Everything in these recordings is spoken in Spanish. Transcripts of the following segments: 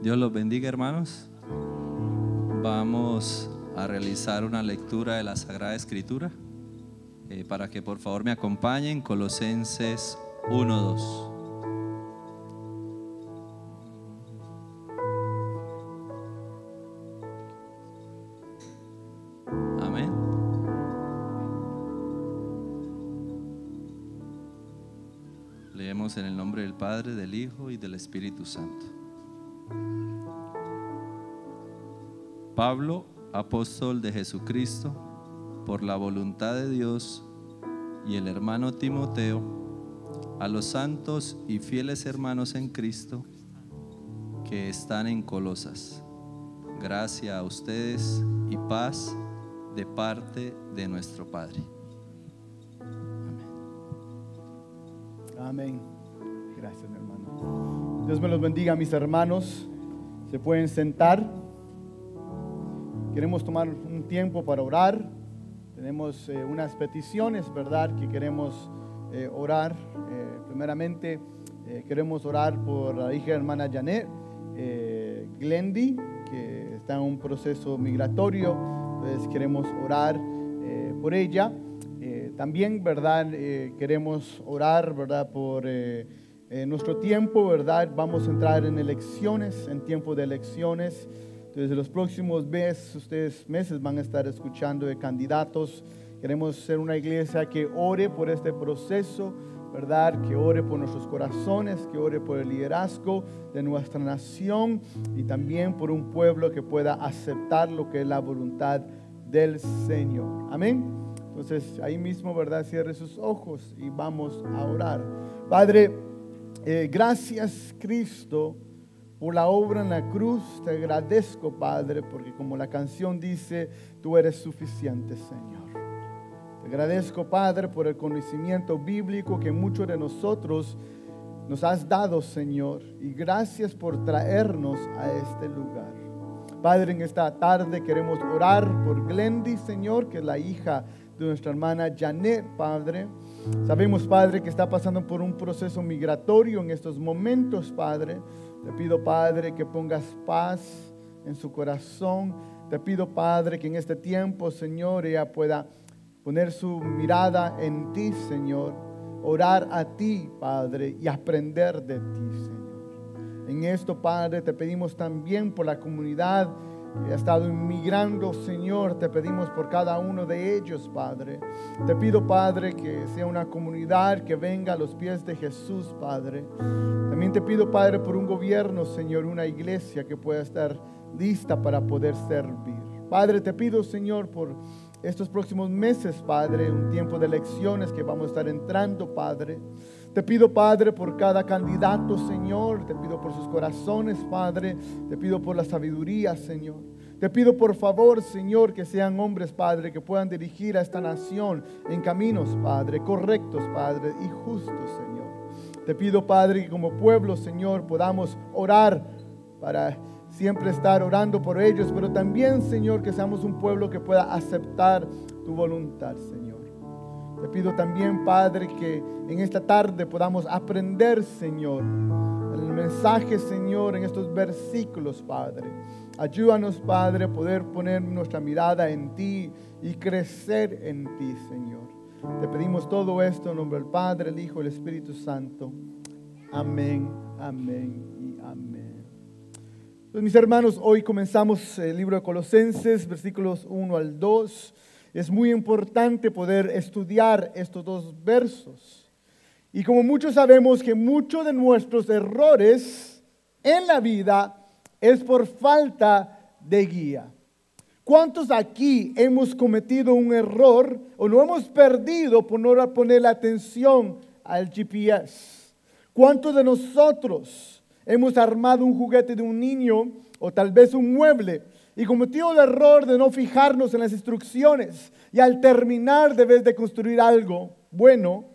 Dios los bendiga, hermanos. Vamos a realizar una lectura de la Sagrada Escritura para que por favor me acompañen. Colosenses 1:2. Amén. Leemos en el nombre del Padre, del Hijo y del Espíritu Santo. Pablo, apóstol de Jesucristo, por la voluntad de Dios, y el hermano Timoteo, a los santos y fieles hermanos en Cristo que están en Colosas. Gracia a ustedes y paz de parte de nuestro Padre. Amén. Amén. Gracias, mi hermano. Dios me los bendiga, mis hermanos. Se pueden sentar. Queremos tomar un tiempo para orar. Tenemos unas peticiones, ¿verdad?, que queremos orar. Primeramente, queremos orar por la hija hermana Janet Glendy, que está en un proceso migratorio. Entonces queremos orar por ella. También, ¿verdad?, queremos orar, ¿verdad?, por nuestro tiempo, ¿verdad? Vamos a entrar en elecciones, en tiempo de elecciones. Entonces, los próximos meses van a estar escuchando de candidatos. Queremos ser una iglesia que ore por este proceso, ¿verdad? Que ore por nuestros corazones, que ore por el liderazgo de nuestra nación y también por un pueblo que pueda aceptar lo que es la voluntad del Señor. Amén. Entonces, ahí mismo, ¿verdad? Cierre sus ojos y vamos a orar. Padre, gracias, Cristo, por la obra en la cruz. Te agradezco, Padre, porque como la canción dice, tú eres suficiente, Señor. Te agradezco, Padre, por el conocimiento bíblico que muchos de nosotros nos has dado, Señor. Y gracias por traernos a este lugar. Padre, en esta tarde queremos orar por Glendy, Señor, que es la hija de nuestra hermana Janet, Padre. Sabemos, Padre, que está pasando por un proceso migratorio en estos momentos, Padre. Te pido, Padre, que pongas paz en su corazón. Te pido, Padre, que en este tiempo, Señor, ella pueda poner su mirada en ti, Señor. Orar a ti, Padre, y aprender de ti, Señor. En esto, Padre, te pedimos también por la comunidad que ha estado inmigrando, Señor. Te pedimos por cada uno de ellos, Padre. Te pido, Padre, que sea una comunidad que venga a los pies de Jesús, Padre. También te pido, Padre, por un gobierno, Señor, una iglesia que pueda estar lista para poder servir. Padre, te pido, Señor, por estos próximos meses, Padre, un tiempo de elecciones que vamos a estar entrando, Padre. Te pido, Padre, por cada candidato, Señor. Te pido por sus corazones, Padre. Te pido por la sabiduría, Señor. Te pido, por favor, Señor, que sean hombres, Padre, que puedan dirigir a esta nación en caminos, Padre, correctos, Padre, y justos, Señor. Te pido, Padre, que como pueblo, Señor, podamos orar para siempre estar orando por ellos, pero también, Señor, que seamos un pueblo que pueda aceptar tu voluntad, Señor. Te pido también, Padre, que en esta tarde podamos aprender, Señor, el mensaje, Señor, en estos versículos, Padre. Ayúdanos, Padre, a poder poner nuestra mirada en ti y crecer en ti, Señor. Te pedimos todo esto en nombre del Padre, el Hijo y el Espíritu Santo. Amén, amén y amén. Entonces, mis hermanos, hoy comenzamos el libro de Colosenses, versículos 1 al 2. Es muy importante poder estudiar estos dos versos. Y como muchos sabemos que muchos de nuestros errores en la vida es por falta de guía. ¿Cuántos aquí hemos cometido un error o lo hemos perdido por no poner la atención al GPS? ¿Cuántos de nosotros hemos armado un juguete de un niño o tal vez un mueble y cometido el error de no fijarnos en las instrucciones y al terminar, de vez de construir algo bueno,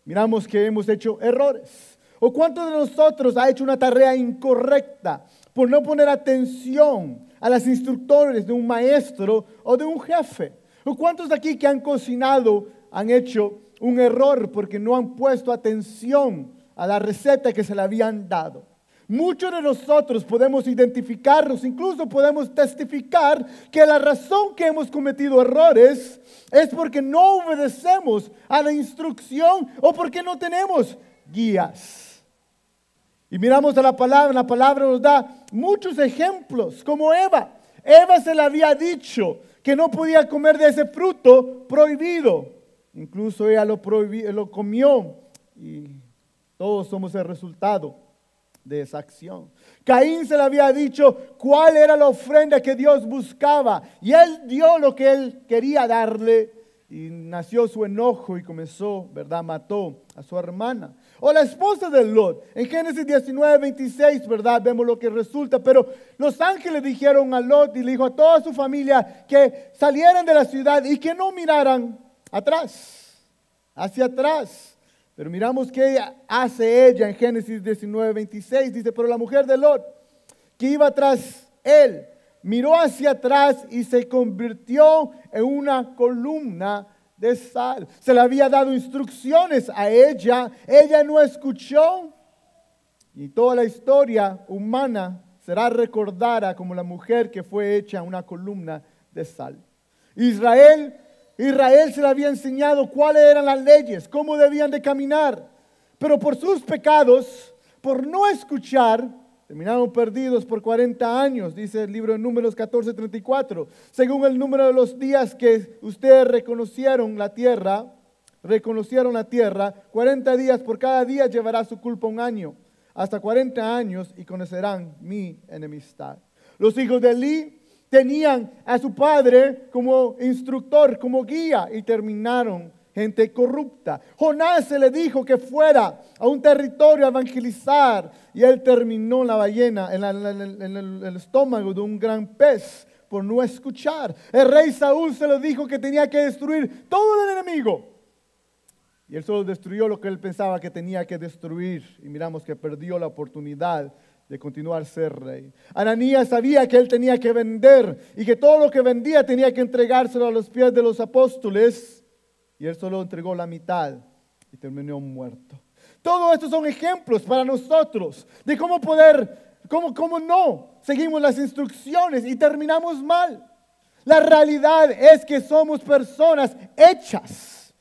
miramos que hemos hecho errores? ¿O cuántos de nosotros ha hecho una tarea incorrecta por no poner atención a las instructores de un maestro o de un jefe? ¿O cuántos de aquí que han cocinado han hecho un error porque no han puesto atención a la receta que se le habían dado? Muchos de nosotros podemos identificarnos, incluso podemos testificar que la razón que hemos cometido errores es porque no obedecemos a la instrucción o porque no tenemos guías. Y miramos a la palabra nos da muchos ejemplos, como Eva. Eva se le había dicho que no podía comer de ese fruto prohibido. Incluso ella lo comió y todos somos el resultado de esa acción. Caín se le había dicho cuál era la ofrenda que Dios buscaba y él dio lo que él quería darle y nació su enojo y comenzó, ¿verdad? Mató a su hermana. O la esposa de Lot, en Génesis 19:26, ¿verdad? Vemos lo que resulta, pero los ángeles dijeron a Lot y le dijo a toda su familia que salieran de la ciudad y que no miraran hacia atrás. Pero miramos qué hace ella en Génesis 19:26. Dice, pero la mujer de Lot, que iba tras él, miró hacia atrás y se convirtió en una columna de sal. Se le había dado instrucciones a ella. Ella no escuchó. Y toda la historia humana será recordada como la mujer que fue hecha una columna de sal. Israel se le había enseñado cuáles eran las leyes, cómo debían de caminar. Pero por sus pecados, por no escuchar, terminaron perdidos por 40 años, dice el libro de Números 14:34. Según el número de los días que ustedes reconocieron la tierra, 40 días por cada día llevará su culpa un año, hasta 40 años y conocerán mi enemistad. Los hijos de Elí tenían a su padre como instructor, como guía y terminaron gente corrupta. Jonás se le dijo que fuera a un territorio a evangelizar y él terminó en la ballena, en el estómago de un gran pez por no escuchar. El rey Saúl se le dijo que tenía que destruir todo el enemigo y él solo destruyó lo que él pensaba que tenía que destruir y miramos que perdió la oportunidad de continuar ser rey. Ananías sabía que él tenía que vender y que todo lo que vendía tenía que entregárselo a los pies de los apóstoles y él solo entregó la mitad y terminó muerto. Todos estos son ejemplos para nosotros de cómo no seguimos las instrucciones y terminamos mal. La realidad es que somos personas hechas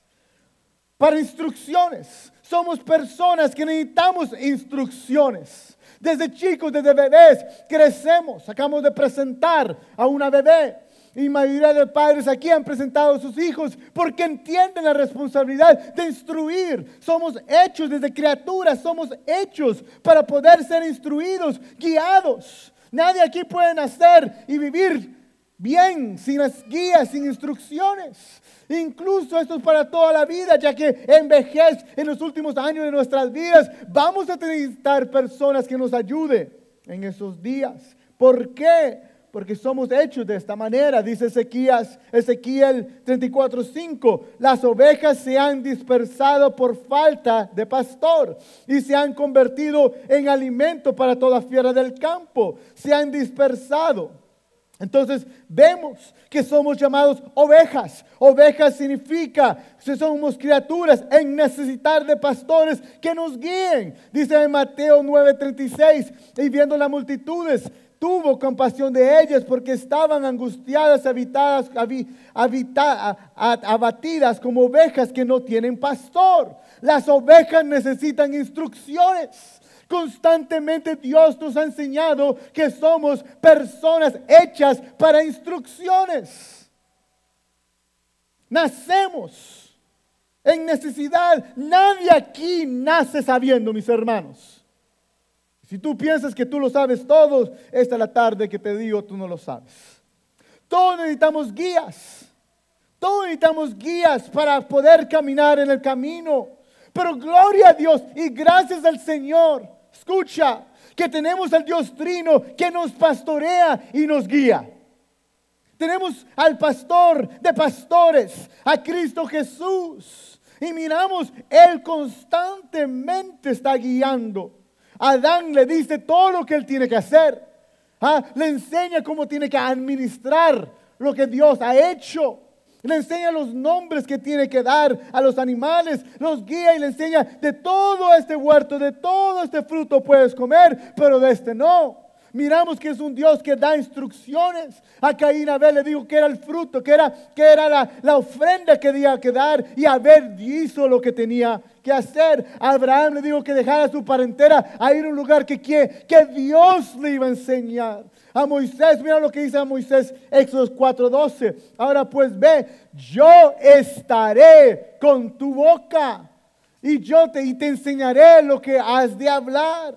para instrucciones. Somos personas que necesitamos instrucciones. Desde chicos, desde bebés, crecemos. Acabamos de presentar a una bebé. Y mayoría de padres aquí han presentado a sus hijos porque entienden la responsabilidad de instruir. Somos hechos desde criaturas, somos hechos para poder ser instruidos, guiados. Nadie aquí puede nacer y vivir bien sin las guías, sin instrucciones. Incluso esto es para toda la vida, ya que en los últimos años de nuestras vidas vamos a necesitar personas que nos ayuden en esos días. ¿Por qué? Porque somos hechos de esta manera. Dice Ezequiel 34:5, las ovejas se han dispersado por falta de pastor y se han convertido en alimento para toda fiera del campo. Se han dispersado. Entonces vemos que somos llamados ovejas. Ovejas significa que somos criaturas en necesitar de pastores que nos guíen. Dice en Mateo 9:36, y viendo las multitudes, tuvo compasión de ellas porque estaban angustiadas, abatidas como ovejas que no tienen pastor. Las ovejas necesitan instrucciones. Constantemente Dios nos ha enseñado que somos personas hechas para instrucciones. Nacemos en necesidad. Nadie aquí nace sabiendo, mis hermanos. Si tú piensas que tú lo sabes todo, esta es la tarde que te digo, tú no lo sabes. Todos necesitamos guías. Todos necesitamos guías para poder caminar en el camino. Pero gloria a Dios y gracias al Señor. Escucha, que tenemos al Dios Trino que nos pastorea y nos guía. Tenemos al pastor de pastores, a Cristo Jesús. Y miramos, Él constantemente está guiando. Adán le dice todo lo que él tiene que hacer. Le enseña cómo tiene que administrar lo que Dios ha hecho. Le enseña los nombres que tiene que dar a los animales, los guía y le enseña: de todo este huerto, de todo este fruto puedes comer, pero de este no. Miramos que es un Dios que da instrucciones. A Caín, Abel le dijo que era el fruto, que era la ofrenda que tenía que dar, y Abel hizo lo que tenía que hacer. A Abraham le dijo que dejara su parentela a ir a un lugar que Dios le iba a enseñar. A Moisés, mira lo que dice a Moisés, Éxodo 4:12. Ahora pues ve, yo estaré con tu boca y te enseñaré lo que has de hablar.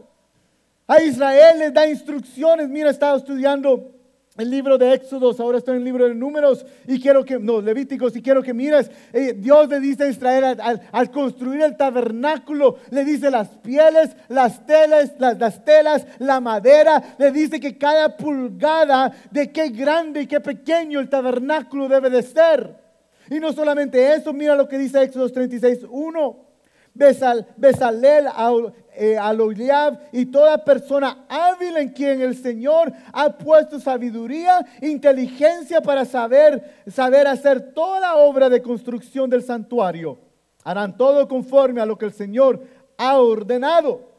A Israel les da instrucciones. Mira, estaba estudiando el libro de Éxodos, ahora estoy en el libro de Números Levíticos, y quiero que mires. Dios le dice a Israel al construir el tabernáculo, le dice las pieles, las telas, la madera, le dice que cada pulgada de qué grande y qué pequeño el tabernáculo debe de ser. Y no solamente eso, mira lo que dice Éxodos 36:1. Bezalel, Aholiab y toda persona hábil en quien el Señor ha puesto sabiduría, inteligencia para saber hacer toda obra de construcción del santuario. Harán todo conforme a lo que el Señor ha ordenado.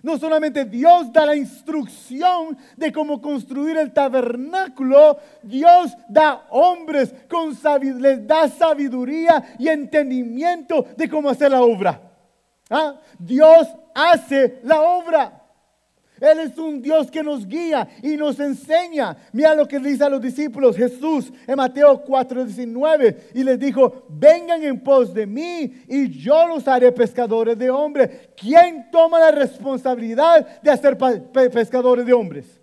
No solamente Dios da la instrucción de cómo construir el tabernáculo, Dios da hombres, les da sabiduría y entendimiento de cómo hacer la obra. Dios hace la obra. Él es un Dios que nos guía y nos enseña. Mira lo que dice a los discípulos Jesús en Mateo 4:19, y les dijo: vengan en pos de mí y yo los haré pescadores de hombres. ¿Quién toma la responsabilidad de hacer pescadores de hombres?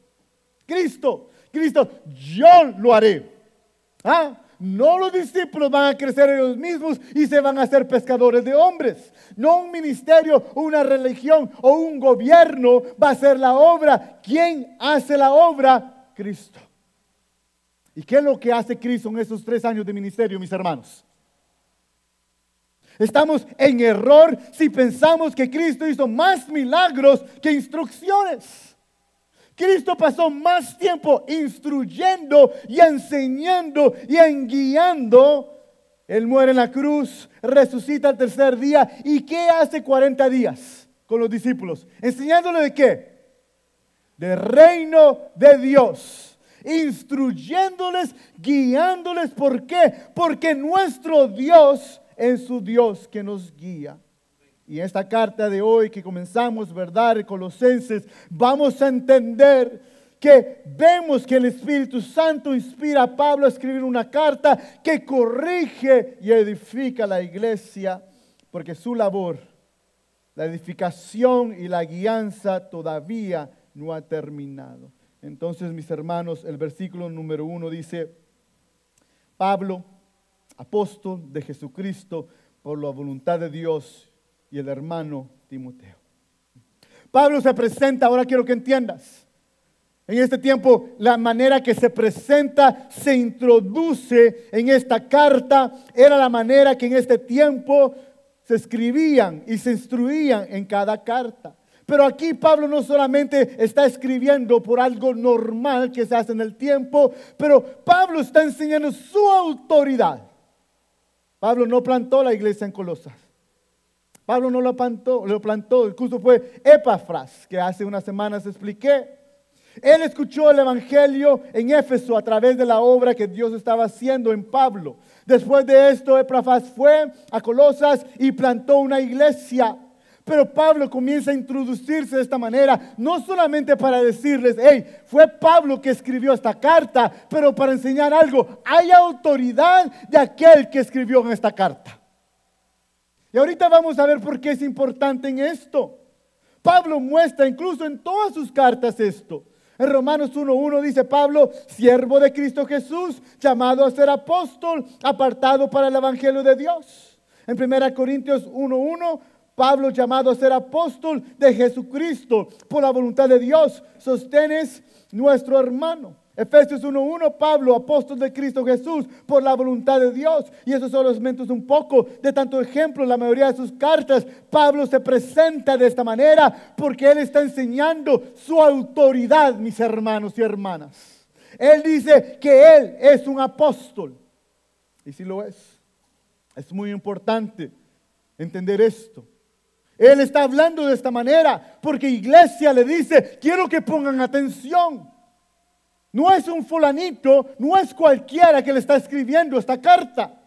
Cristo. Yo lo haré. No los discípulos van a crecer ellos mismos y se van a hacer pescadores de hombres. No un ministerio, una religión o un gobierno va a hacer la obra. ¿Quién hace la obra? Cristo. ¿Y qué es lo que hace Cristo en esos 3 años de ministerio, mis hermanos? Estamos en error si pensamos que Cristo hizo más milagros que instrucciones. Cristo pasó más tiempo instruyendo y enseñando y guiando. Él muere en la cruz, resucita al tercer día. ¿Y qué hace 40 días con los discípulos? ¿Enseñándole de qué? Del reino de Dios. Instruyéndoles, guiándoles. ¿Por qué? Porque nuestro Dios es su Dios que nos guía. Y en esta carta de hoy que comenzamos, ¿verdad?, de Colosenses, vamos a entender que vemos que el Espíritu Santo inspira a Pablo a escribir una carta que corrige y edifica la iglesia, porque su labor, la edificación y la guianza todavía no ha terminado. Entonces, mis hermanos, el versículo número 1 dice: Pablo, apóstol de Jesucristo por la voluntad de Dios, y el hermano Timoteo. Pablo se presenta, ahora quiero que entiendas. En este tiempo, la manera que se presenta, se introduce en esta carta, era la manera que en este tiempo se escribían y se instruían en cada carta. Pero aquí Pablo no solamente está escribiendo por algo normal que se hace en el tiempo, pero Pablo está enseñando su autoridad. Pablo no plantó la iglesia en Colosas. Pablo no lo plantó, incluso fue Epafras, que hace unas semanas expliqué. Él escuchó el evangelio en Éfeso a través de la obra que Dios estaba haciendo en Pablo. Después de esto, Epafras fue a Colosas y plantó una iglesia. Pero Pablo comienza a introducirse de esta manera, no solamente para decirles: hey, fue Pablo que escribió esta carta, pero para enseñar algo. Hay autoridad de aquel que escribió en esta carta. Y ahorita vamos a ver por qué es importante en esto. Pablo muestra incluso en todas sus cartas esto. En Romanos 1:1 dice Pablo: siervo de Cristo Jesús, llamado a ser apóstol, apartado para el evangelio de Dios. En 1 Corintios 1:1, Pablo, llamado a ser apóstol de Jesucristo por la voluntad de Dios, Sóstenes, nuestro hermano. Efesios 1:1, Pablo, apóstol de Cristo Jesús por la voluntad de Dios. Y eso solamente es un poco de tanto ejemplo. En la mayoría de sus cartas, Pablo se presenta de esta manera porque él está enseñando su autoridad, mis hermanos y hermanas. Él dice que él es un apóstol. Y sí lo es. Es muy importante entender esto. Él está hablando de esta manera porque iglesia le dice, quiero que pongan atención. No es un fulanito, no es cualquiera que le está escribiendo esta carta.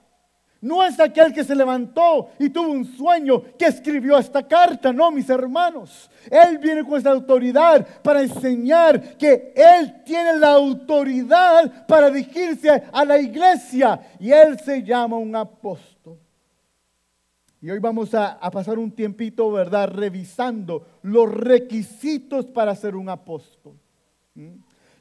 No es aquel que se levantó y tuvo un sueño que escribió esta carta. No, mis hermanos. Él viene con esta autoridad para enseñar que Él tiene la autoridad para dirigirse a la iglesia. Y Él se llama un apóstol. Y hoy vamos a pasar un tiempito, ¿verdad? Revisando los requisitos para ser un apóstol.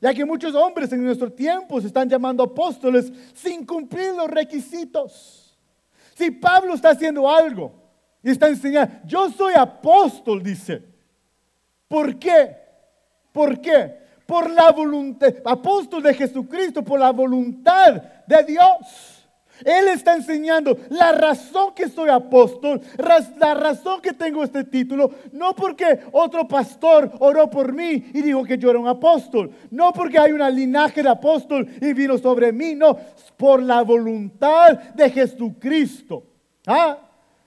Ya que muchos hombres en nuestro tiempo se están llamando apóstoles sin cumplir los requisitos. Si Pablo está haciendo algo y está enseñando, yo soy apóstol, dice. ¿Por qué? ¿Por qué? Por la voluntad, apóstol de Jesucristo, por la voluntad de Dios. Él está enseñando la razón que soy apóstol, la razón que tengo este título, no porque otro pastor oró por mí y dijo que yo era un apóstol, no porque hay un linaje de apóstol y vino sobre mí, no, por la voluntad de Jesucristo,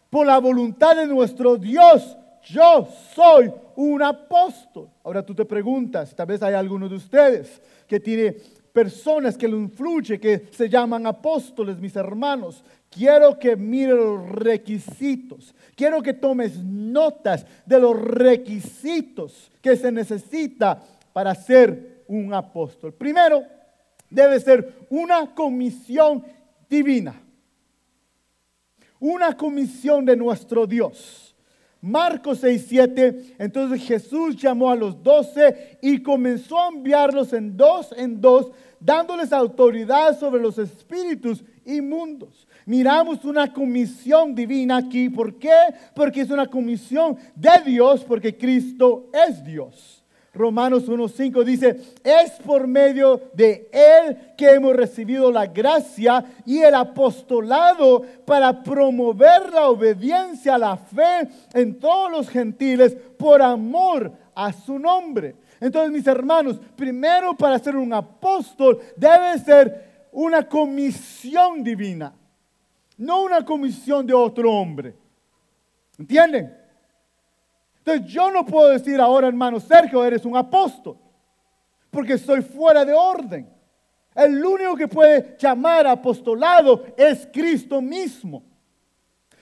por la voluntad de nuestro Dios, yo soy un apóstol. Ahora tú te preguntas, tal vez hay alguno de ustedes que tiene personas que lo influyen, que se llaman apóstoles, mis hermanos. Quiero que mire los requisitos. Quiero que tomes notas de los requisitos que se necesita para ser un apóstol. Primero, debe ser una comisión divina. Una comisión de nuestro Dios. Marcos 6:7, entonces Jesús llamó a los 12 y comenzó a enviarlos en dos, dándoles autoridad sobre los espíritus inmundos. Miramos una comisión divina aquí. ¿Por qué? Porque es una comisión de Dios, porque Cristo es Dios. Romanos 1:5 dice, es por medio de Él que hemos recibido la gracia y el apostolado para promover la obediencia a la fe en todos los gentiles por amor a su nombre. Entonces, mis hermanos, primero para ser un apóstol debe ser una comisión divina, no una comisión de otro hombre. ¿Entienden? Entonces yo no puedo decir ahora, hermano Sergio, eres un apóstol, porque estoy fuera de orden. El único que puede llamar apostolado es Cristo mismo.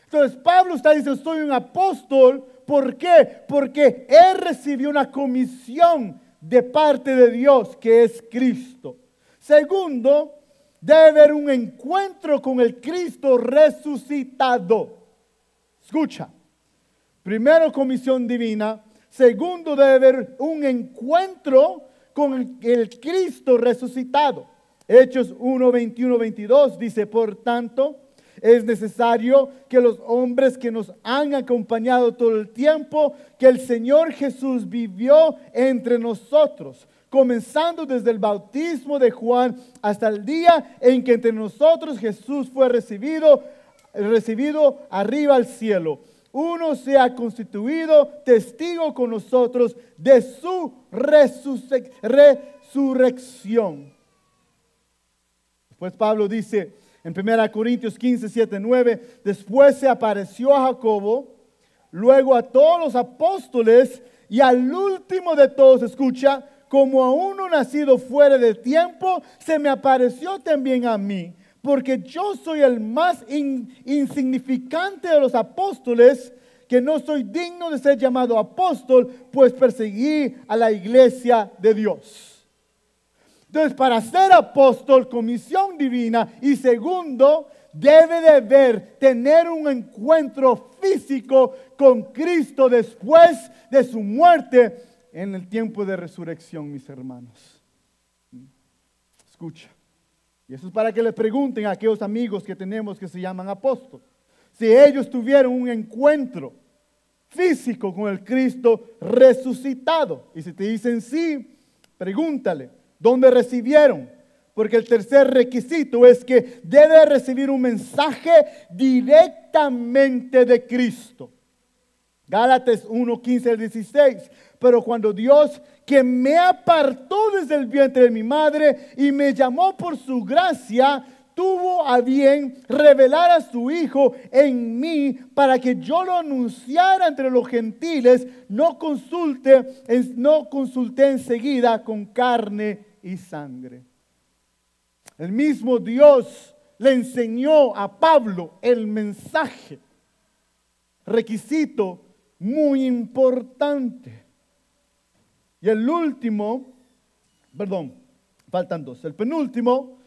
Entonces Pablo está diciendo, soy un apóstol. ¿Por qué? Porque él recibió una comisión de parte de Dios, que es Cristo. Segundo, debe haber un encuentro con el Cristo resucitado. Escucha. Primero, comisión divina. Segundo, debe haber un encuentro con el Cristo resucitado. Hechos 1, 21, 22 dice, por tanto, es necesario que los hombres que nos han acompañado todo el tiempo que el Señor Jesús vivió entre nosotros, comenzando desde el bautismo de Juan hasta el día en que entre nosotros Jesús fue recibido arriba al cielo. Uno se ha constituido testigo con nosotros de su resurrección. Después Pablo dice en 1 Corintios 15, 7, 9, después se apareció a Jacobo, luego a todos los apóstoles y al último de todos, escucha, como a uno nacido fuera de tiempo, se me apareció también a mí. Porque yo soy el más insignificante de los apóstoles, que no soy digno de ser llamado apóstol, pues perseguí a la iglesia de Dios. Entonces, para ser apóstol, comisión divina. Y segundo, debe de tener un encuentro físico con Cristo después de su muerte en el tiempo de resurrección, mis hermanos. Escucha. Y eso es para que le pregunten a aquellos amigos que tenemos que se llaman apóstoles. Si ellos tuvieron un encuentro físico con el Cristo resucitado. Y si te dicen sí, pregúntale, ¿dónde recibieron? Porque el tercer requisito es que debe recibir un mensaje directamente de Cristo. Gálatas 1, 15 al 16. Pero cuando Dios, que me apartó desde el vientre de mi madre y me llamó por su gracia, tuvo a bien revelar a su Hijo en mí para que yo lo anunciara entre los gentiles. No consulté enseguida con carne y sangre. El mismo Dios le enseñó a Pablo el mensaje. Requisito muy importante. Y el último, faltan dos. El penúltimo,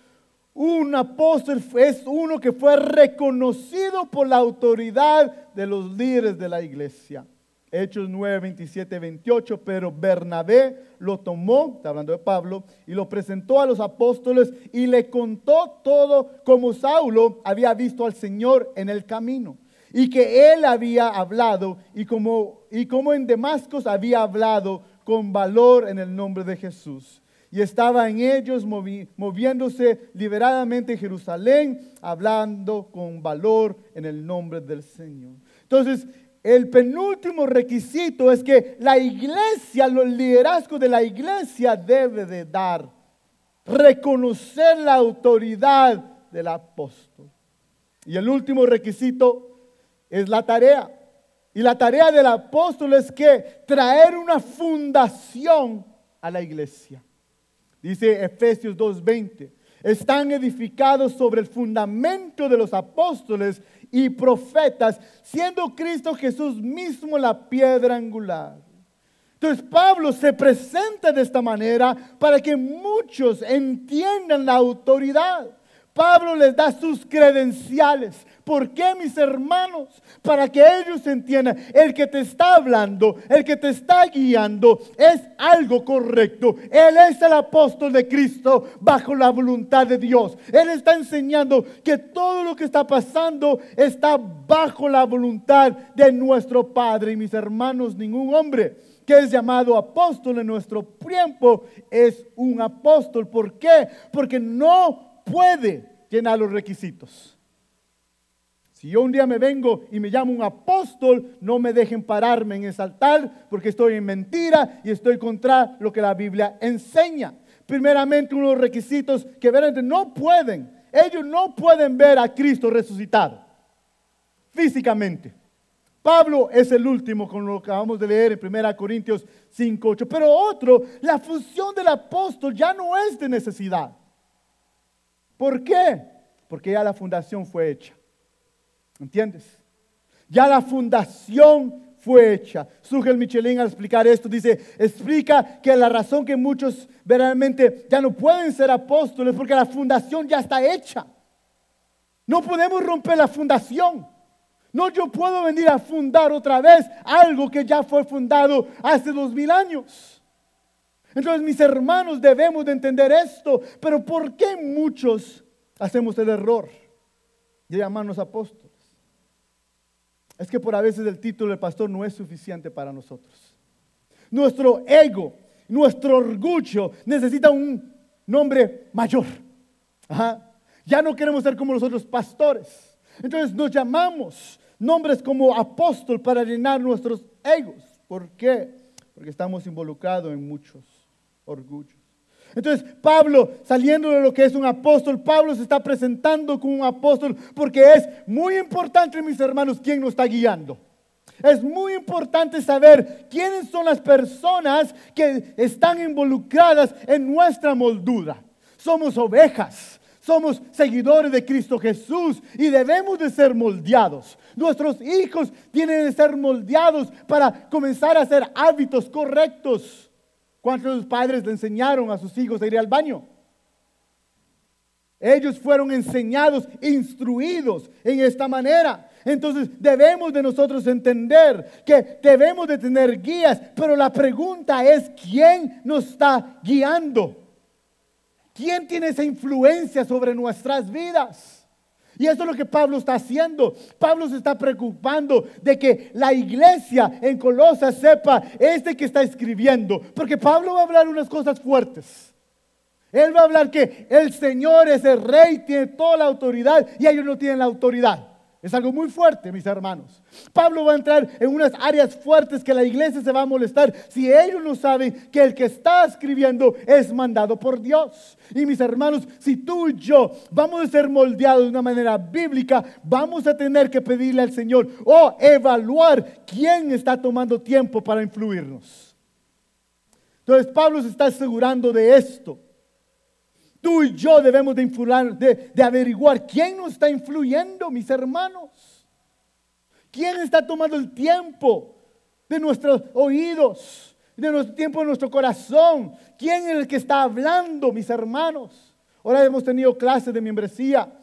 un apóstol es uno que fue reconocido por la autoridad de los líderes de la iglesia. Hechos 9, 27, 28, pero Bernabé lo tomó, está hablando de Pablo, y lo presentó a los apóstoles y le contó todo como Saulo había visto al Señor en el camino y que él había hablado y como en Damasco había hablado con valor en el nombre de Jesús. Y estaba en ellos moviéndose liberadamente en Jerusalén, hablando con valor en el nombre del Señor. Entonces, el penúltimo requisito es que la iglesia, el liderazgo de la iglesia debe de reconocer la autoridad del apóstol. Y el último requisito es la tarea. Y la tarea del apóstol es que traer una fundación a la iglesia. Dice Efesios 2:20, están edificados sobre el fundamento de los apóstoles y profetas, siendo Cristo Jesús mismo la piedra angular. Entonces Pablo se presenta de esta manera para que muchos entiendan la autoridad. Pablo les da sus credenciales. ¿Por qué, mis hermanos? Para que ellos entiendan, el que te está hablando, el que te está guiando, es algo correcto. Él es el apóstol de Cristo bajo la voluntad de Dios. Él está enseñando que todo lo que está pasando está bajo la voluntad de nuestro Padre. Y mis hermanos, ningún hombre que es llamado apóstol en nuestro tiempo es un apóstol. ¿Por qué? Porque no puede llenar los requisitos. Si yo un día me vengo y me llamo un apóstol, no me dejen pararme en ese altar porque estoy en mentira y estoy contra lo que la Biblia enseña. Primeramente, uno de los requisitos que verdaderamente ellos no pueden ver a Cristo resucitado físicamente. Pablo es el último con lo que acabamos de leer en 1 Corintios 5:8. Pero la función del apóstol ya no es de necesidad. ¿Por qué? Porque ya la fundación fue hecha. ¿Entiendes? Ya la fundación fue hecha. Sugel Michelin al explicar esto explica que la razón que muchos verdaderamente ya no pueden ser apóstoles es porque la fundación ya está hecha. No podemos romper la fundación. No, yo puedo venir a fundar otra vez algo que ya fue fundado hace 2000 años. Entonces, mis hermanos, debemos de entender esto. Pero ¿por qué muchos hacemos el error de llamarnos apóstoles? Es que por a veces el título del pastor no es suficiente para nosotros. Nuestro ego, nuestro orgullo necesita un nombre mayor. Ya no queremos ser como los otros pastores. Entonces nos llamamos nombres como apóstol para llenar nuestros egos. ¿Por qué? Porque estamos involucrados en muchos orgullos. Entonces Pablo, saliendo de lo que es un apóstol, Pablo se está presentando como un apóstol porque es muy importante, mis hermanos, quién nos está guiando. Es muy importante saber quiénes son las personas que están involucradas en nuestra moldura. Somos ovejas. Somos seguidores de Cristo Jesús y debemos de ser moldeados. Nuestros hijos tienen que ser moldeados para comenzar a hacer hábitos correctos. ¿Cuántos padres le enseñaron a sus hijos a ir al baño? Ellos fueron enseñados, instruidos en esta manera. Entonces debemos de nosotros entender que debemos de tener guías, pero la pregunta es, ¿quién nos está guiando? ¿Quién tiene esa influencia sobre nuestras vidas? Y eso es lo que Pablo está haciendo. Pablo se está preocupando de que la iglesia en Colosas sepa que está escribiendo. Porque Pablo va a hablar unas cosas fuertes. Él va a hablar que el Señor es el rey, tiene toda la autoridad y ellos no tienen la autoridad. Es algo muy fuerte, mis hermanos. Pablo va a entrar en unas áreas fuertes que la iglesia se va a molestar si ellos no saben que el que está escribiendo es mandado por Dios. Y mis hermanos, si tú y yo vamos a ser moldeados de una manera bíblica, vamos a tener que pedirle al Señor o evaluar quién está tomando tiempo para influirnos. Entonces Pablo se está asegurando de esto. Tú y yo debemos de averiguar quién nos está influyendo, mis hermanos. ¿Quién está tomando el tiempo de nuestros oídos, de nuestro tiempo de nuestro corazón? ¿Quién es el que está hablando, mis hermanos? Ahora hemos tenido clases de membresía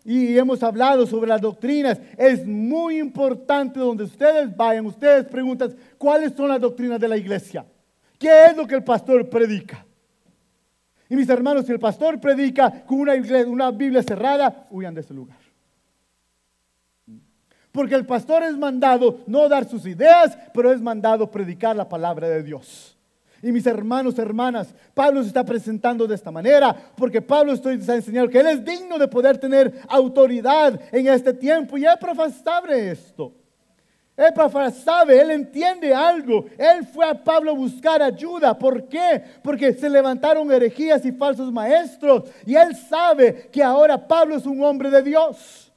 y hemos hablado sobre las doctrinas. Es muy importante donde ustedes vayan, ustedes preguntan, ¿cuáles son las doctrinas de la iglesia? ¿Qué es lo que el pastor predica? Y mis hermanos, si el pastor predica con una Biblia cerrada, huyan de ese lugar. Porque el pastor es mandado no dar sus ideas, pero es mandado predicar la palabra de Dios. Y mis hermanos, hermanas, Pablo se está presentando de esta manera, porque Pablo está enseñando que él es digno de poder tener autoridad en este tiempo. Y Epafras sabe esto. Epafras sabe, él entiende algo. Él fue a Pablo a buscar ayuda. ¿Por qué? Porque se levantaron herejías y falsos maestros. Y él sabe que ahora Pablo es un hombre de Dios.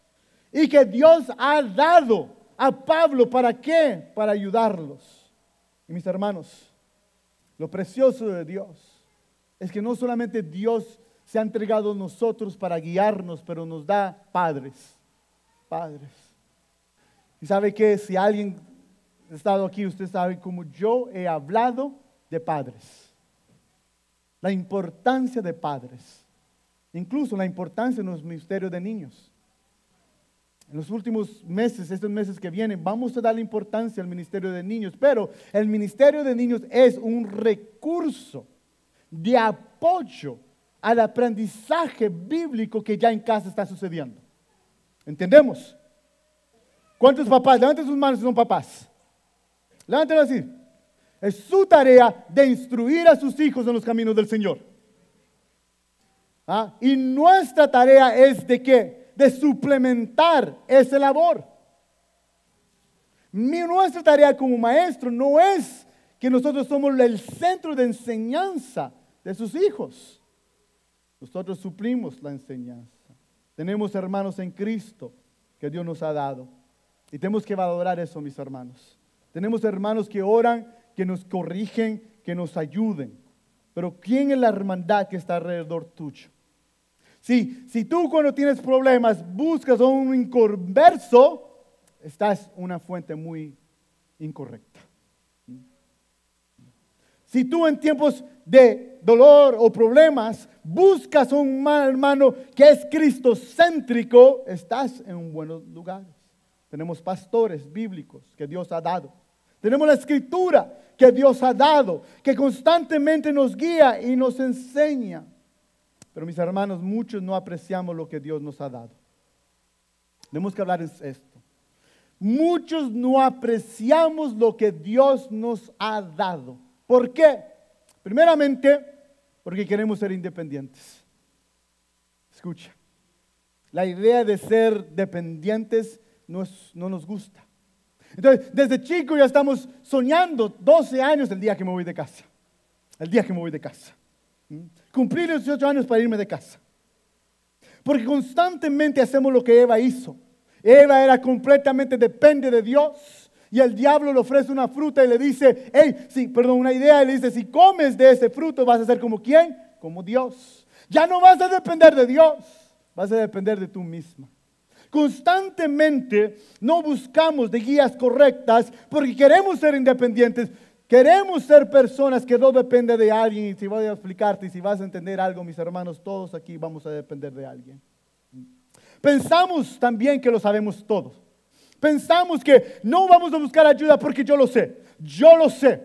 Y que Dios ha dado a Pablo, ¿para qué? Para ayudarlos. Y mis hermanos, lo precioso de Dios es que no solamente Dios se ha entregado a nosotros para guiarnos, pero nos da padres. Padres. Y sabe que si alguien ha estado aquí, usted sabe como yo he hablado de padres. La importancia de padres. Incluso la importancia en los ministerios de niños. En los últimos meses, estos meses que vienen, vamos a darle importancia al ministerio de niños. Pero el ministerio de niños es un recurso de apoyo al aprendizaje bíblico que ya en casa está sucediendo. ¿Entendemos? ¿Cuántos papás? Levanten sus manos si son papás. Levántenlo así. Es su tarea de instruir a sus hijos en los caminos del Señor. Y nuestra tarea es de ¿qué? De suplementar esa labor. Nuestra tarea como maestro no es que nosotros somos el centro de enseñanza de sus hijos. Nosotros suplimos la enseñanza. Tenemos hermanos en Cristo que Dios nos ha dado. Y tenemos que valorar eso, mis hermanos. Tenemos hermanos que oran, que nos corrigen, que nos ayuden. Pero ¿quién es la hermandad que está alrededor tuyo? Si tú cuando tienes problemas buscas a un inconverso, estás en una fuente muy incorrecta. Si tú en tiempos de dolor o problemas buscas a un hermano que es cristocéntrico, estás en buenos lugares. Tenemos pastores bíblicos que Dios ha dado. Tenemos la escritura que Dios ha dado, que constantemente nos guía y nos enseña. Pero mis hermanos, muchos no apreciamos lo que Dios nos ha dado. Tenemos que hablar de esto. Muchos no apreciamos lo que Dios nos ha dado. ¿Por qué? Primeramente, porque queremos ser independientes. Escucha, la idea de ser dependientes no nos gusta. Entonces, desde chico ya estamos soñando 12 años el día que me voy de casa. El día que me voy de casa. Cumplir los 18 años para irme de casa. Porque constantemente hacemos lo que Eva hizo. Eva era completamente depende de Dios. Y el diablo le ofrece una fruta y le dice, una idea, y le dice, si comes de ese fruto vas a ser como ¿quién? Como Dios. Ya no vas a depender de Dios, vas a depender de tú misma. Constantemente no buscamos de guías correctas porque queremos ser independientes, queremos ser personas que no dependen de alguien. Y si voy a explicarte y si vas a entender algo, mis hermanos, todos aquí vamos a depender de alguien. Pensamos también que lo sabemos todo. Pensamos que no vamos a buscar ayuda porque yo lo sé. Yo sé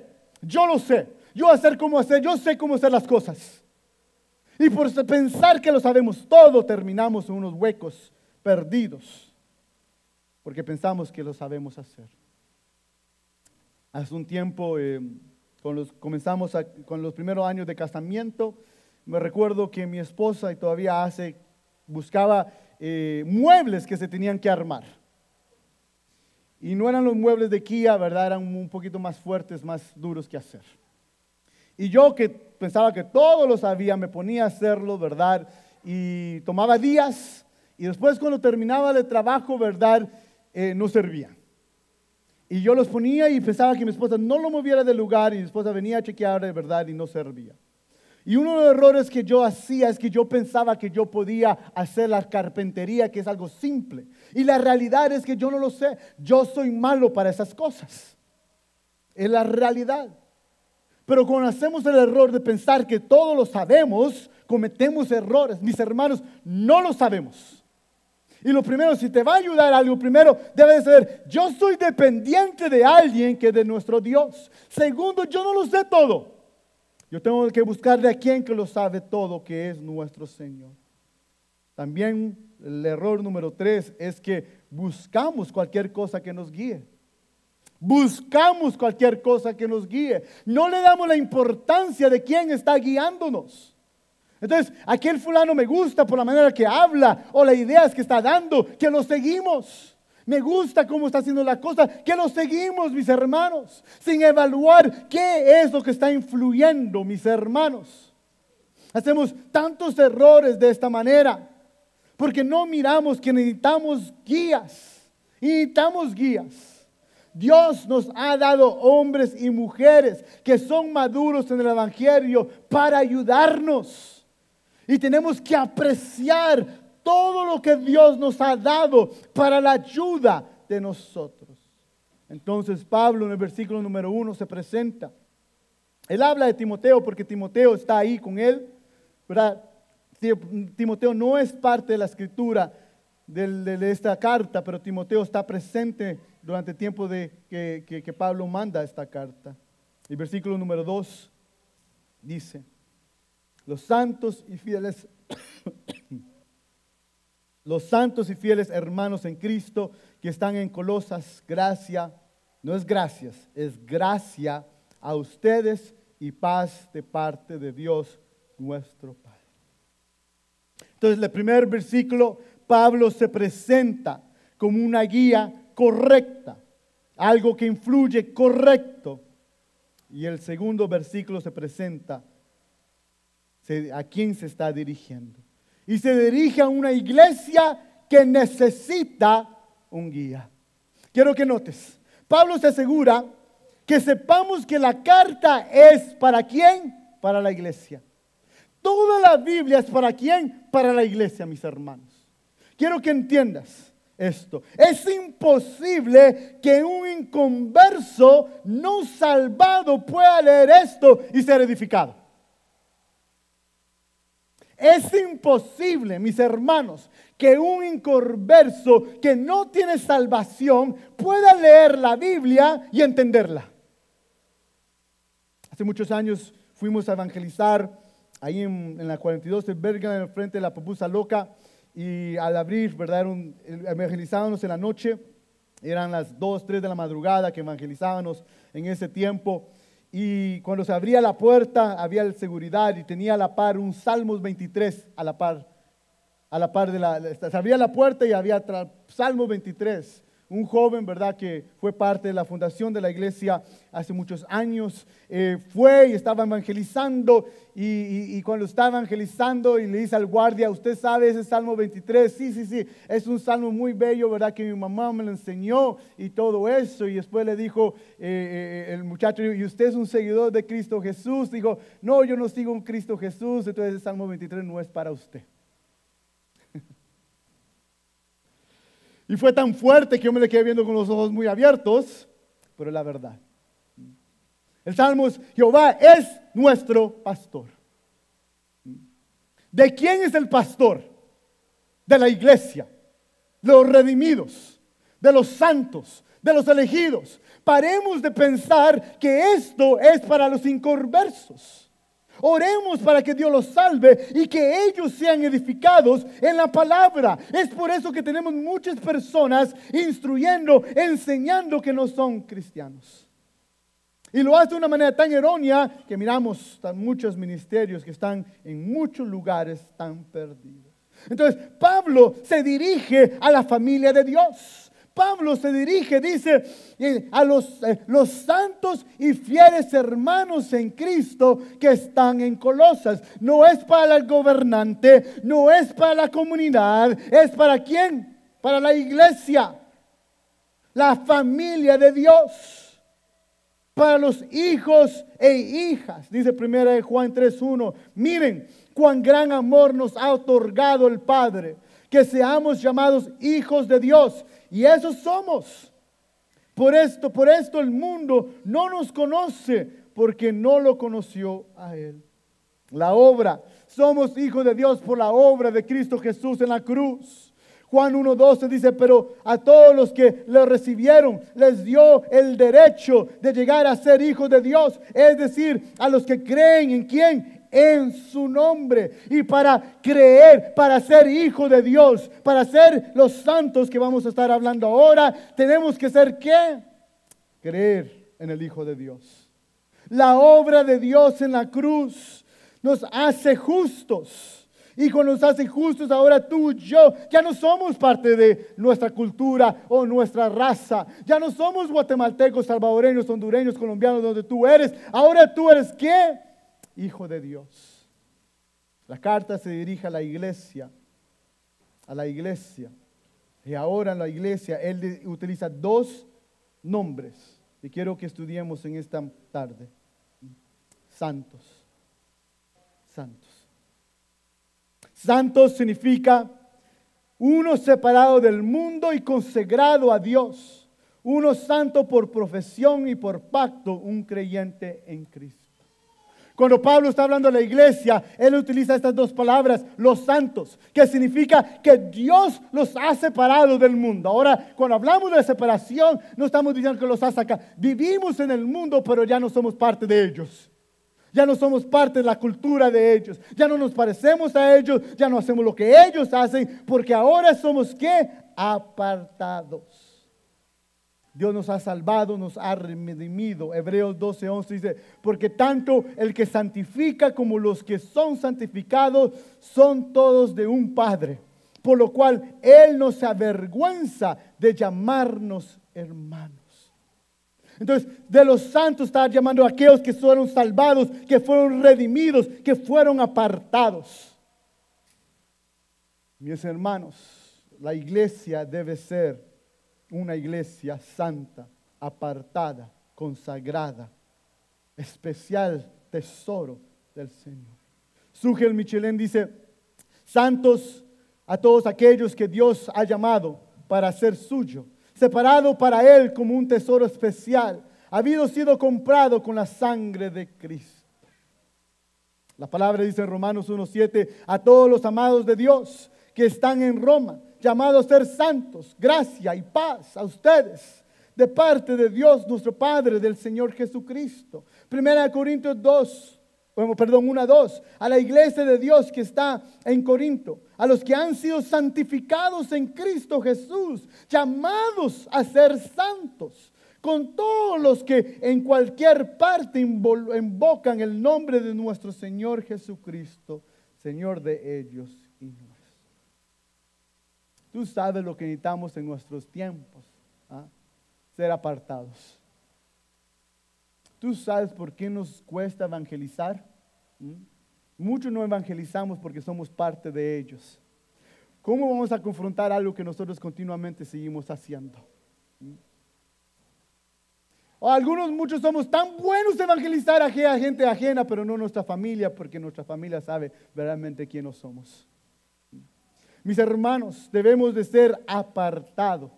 cómo hacer las cosas. Y por pensar que lo sabemos todo, terminamos en unos huecos perdidos, porque pensamos que lo sabemos hacer. Hace un tiempo, comenzamos con los primeros años de casamiento, me recuerdo que mi esposa, y todavía buscaba muebles que se tenían que armar. y no eran los muebles de Kia, ¿verdad? Eran un poquito más fuertes, más duros que hacer. Y yo que pensaba que todo lo sabía, me ponía a hacerlo, ¿verdad? Y tomaba días, y después cuando terminaba el trabajo, ¿verdad? No servía. Y yo los ponía y pensaba que mi esposa no lo moviera del lugar, y mi esposa venía a chequear, de verdad, y no servía. Y uno de los errores que yo hacía es que yo pensaba que yo podía hacer la carpintería, que es algo simple. Y la realidad es que yo no lo sé. Yo soy malo para esas cosas. Es la realidad. Pero cuando hacemos el error de pensar que todo lo sabemos, cometemos errores. Mis hermanos, no lo sabemos. Y lo primero, si te va a ayudar algo, primero debes saber, yo soy dependiente de alguien que de nuestro Dios. Segundo, yo no lo sé todo. Yo tengo que buscar de quien que lo sabe todo, que es nuestro Señor. También el error número 3 es que buscamos cualquier cosa que nos guíe. Buscamos cualquier cosa que nos guíe. No le damos la importancia de quién está guiándonos. Entonces, aquel fulano me gusta por la manera que habla o las ideas que está dando, que lo seguimos. Me gusta cómo está haciendo la cosa, que lo seguimos, mis hermanos, sin evaluar qué es lo que está influyendo, mis hermanos. Hacemos tantos errores de esta manera, porque no miramos que necesitamos guías. Necesitamos guías. Dios nos ha dado hombres y mujeres que son maduros en el Evangelio para ayudarnos. Y tenemos que apreciar todo lo que Dios nos ha dado para la ayuda de nosotros. Entonces Pablo en el versículo número 1 se presenta. Él habla de Timoteo porque Timoteo está ahí con él, ¿verdad? Timoteo no es parte de la escritura de esta carta, pero Timoteo está presente durante el tiempo de que Pablo manda esta carta. El versículo número 2 dice: los santos y fieles los santos y fieles hermanos en Cristo que están en Colosas, gracia, no es gracias, es gracia a ustedes y paz de parte de Dios nuestro Padre. Entonces, el primer versículo, Pablo se presenta como una guía correcta, algo que influye correcto. Y el segundo versículo se presenta a quién se está dirigiendo. Y se dirige a una iglesia que necesita un guía. Quiero que notes, Pablo se asegura que sepamos que la carta es ¿para quién? Para la iglesia. Toda la Biblia es ¿para quién? Para la iglesia, mis hermanos. Quiero que entiendas esto. Es imposible que un inconverso no salvado pueda leer esto y ser edificado. Es imposible, mis hermanos, que un inconverso que no tiene salvación pueda leer la Biblia y entenderla. Hace muchos años fuimos a evangelizar ahí en la 42 de Bergen, en el frente de la Pupusa Loca, y al abrir, ¿verdad? Evangelizábamos en la noche, eran las 2, 3 de la madrugada que evangelizábamos en ese tiempo. Y cuando se abría la puerta, había el seguridad y tenía a la par un Salmos 23 a la par se abría la puerta y había Salmos 23. Un joven, ¿verdad?, que fue parte de la fundación de la iglesia hace muchos años, fue y estaba evangelizando y cuando estaba evangelizando y le dice al guardia: ¿usted sabe ese Salmo 23? Sí, es un salmo muy bello, ¿verdad?, que mi mamá me lo enseñó y todo eso. Y después le dijo el muchacho: ¿y usted es un seguidor de Cristo Jesús? Dijo: no, yo no sigo un Cristo Jesús, entonces el Salmo 23 no es para usted. Y fue tan fuerte que yo me le quedé viendo con los ojos muy abiertos, pero es la verdad. El Salmo es: Jehová es nuestro pastor. ¿De quién es el pastor? De la iglesia, de los redimidos, de los santos, de los elegidos. Paremos de pensar que esto es para los inconversos. Oremos para que Dios los salve y que ellos sean edificados en la palabra. Es por eso que tenemos muchas personas instruyendo, enseñando que no son cristianos. Y lo hace de una manera tan errónea que miramos muchos ministerios que están en muchos lugares tan perdidos. Entonces, Pablo se dirige a la familia de Dios. Pablo se dirige, dice, a los santos y fieles hermanos en Cristo que están en Colosas. No es para el gobernante, no es para la comunidad, es para ¿quién? Para la iglesia, la familia de Dios, para los hijos e hijas. Dice 1 Juan 3:1, miren cuán gran amor nos ha otorgado el Padre, que seamos llamados hijos de Dios. Y eso somos. Por esto el mundo no nos conoce, porque no lo conoció a Él. La obra, somos hijos de Dios por la obra de Cristo Jesús en la cruz. Juan 1:12 dice, pero a todos los que lo recibieron les dio el derecho de llegar a ser hijos de Dios. Es decir, a los que creen en ¿quién? En su nombre. Y para creer, para ser hijo de Dios, para ser los santos que vamos a estar hablando ahora, tenemos que ser ¿qué? Creer en el Hijo de Dios. La obra de Dios en la cruz nos hace justos. Y cuando nos hace justos, ahora tú y yo ya no somos parte de nuestra cultura o nuestra raza. Ya no somos guatemaltecos, salvadoreños, hondureños, colombianos, donde tú eres. Ahora tú eres ¿qué? Hijo de Dios. La carta se dirige a la iglesia. A la iglesia. Y ahora en la iglesia él utiliza dos nombres. Y quiero que estudiemos en esta tarde. Santos. Santos. Santos significa uno separado del mundo y consagrado a Dios. Uno santo por profesión y por pacto, un creyente en Cristo. Cuando Pablo está hablando de la iglesia, él utiliza estas dos palabras, los santos, que significa que Dios los ha separado del mundo. Ahora, cuando hablamos de separación, no estamos diciendo que los ha sacado. Vivimos en el mundo, pero ya no somos parte de ellos. Ya no somos parte de la cultura de ellos. Ya no nos parecemos a ellos. Ya no hacemos lo que ellos hacen. Porque ahora somos ¿qué? Apartados. Dios nos ha salvado, nos ha redimido. Hebreos 12:11 dice, porque tanto el que santifica como los que son santificados son todos de un Padre. Por lo cual Él no se avergüenza de llamarnos hermanos. Entonces, de los santos está llamando a aquellos que fueron salvados, que fueron redimidos, que fueron apartados. Mis hermanos, la iglesia debe ser una iglesia santa, apartada, consagrada, especial tesoro del Señor. Sugel Michelin dice, santos a todos aquellos que Dios ha llamado para ser suyo, separado para Él como un tesoro especial, habido sido comprado con la sangre de Cristo. La palabra dice en Romanos 1:7, a todos los amados de Dios que están en Roma, llamados a ser santos, gracia y paz a ustedes, de parte de Dios nuestro Padre, del Señor Jesucristo. 1 Corintios 1:2, a la iglesia de Dios que está en Corinto, a los que han sido santificados en Cristo Jesús, llamados a ser santos, con todos los que en cualquier parte invocan el nombre de nuestro Señor Jesucristo, Señor de ellos y nuestros. Tú sabes lo que necesitamos en nuestros tiempos, ¿ah? Ser apartados. ¿Tú sabes por qué nos cuesta evangelizar? Muchos no evangelizamos porque somos parte de ellos. ¿Cómo vamos a confrontar algo que nosotros continuamente seguimos haciendo? Muchos somos tan buenos de evangelizar a gente ajena, pero no nuestra familia, porque nuestra familia sabe verdaderamente quiénes somos. Mis hermanos, debemos de ser apartados.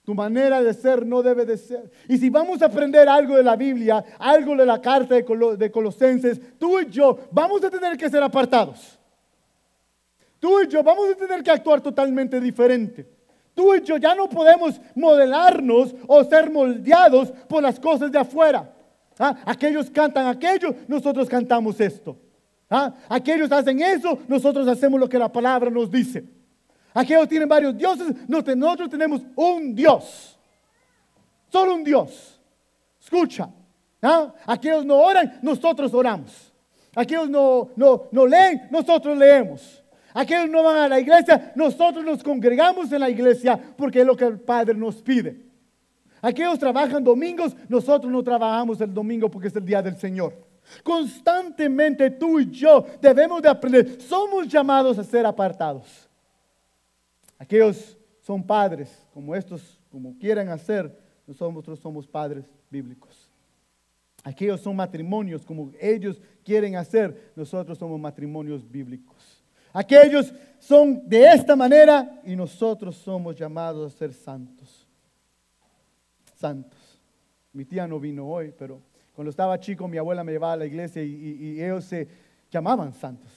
Tu manera de ser no debe de ser. Y si vamos a aprender algo de la Biblia, algo de la carta de Colosenses, tú y yo vamos a tener que ser apartados. Tú y yo vamos a tener que actuar totalmente diferente. Tú y yo ya no podemos modelarnos o ser moldeados por las cosas de afuera. Aquellos cantan aquello, nosotros cantamos esto. Aquellos hacen eso, nosotros hacemos lo que la palabra nos dice. Aquellos tienen varios dioses, nosotros tenemos un Dios. Solo un Dios. Escucha. Aquellos no oran, nosotros oramos. Aquellos no leen, nosotros leemos. Aquellos no van a la iglesia, nosotros nos congregamos en la iglesia porque es lo que el Padre nos pide. Aquellos trabajan domingos, nosotros no trabajamos el domingo porque es el día del Señor. Constantemente tú y yo debemos de aprender. Somos llamados a ser apartados. Aquellos son padres, como estos, como quieran hacer, nosotros somos padres bíblicos. Aquellos son matrimonios, como ellos quieren hacer, nosotros somos matrimonios bíblicos. Aquellos son de esta manera y nosotros somos llamados a ser santos. Santos. Mi tía no vino hoy, pero cuando estaba chico mi abuela me llevaba a la iglesia y ellos se llamaban santos.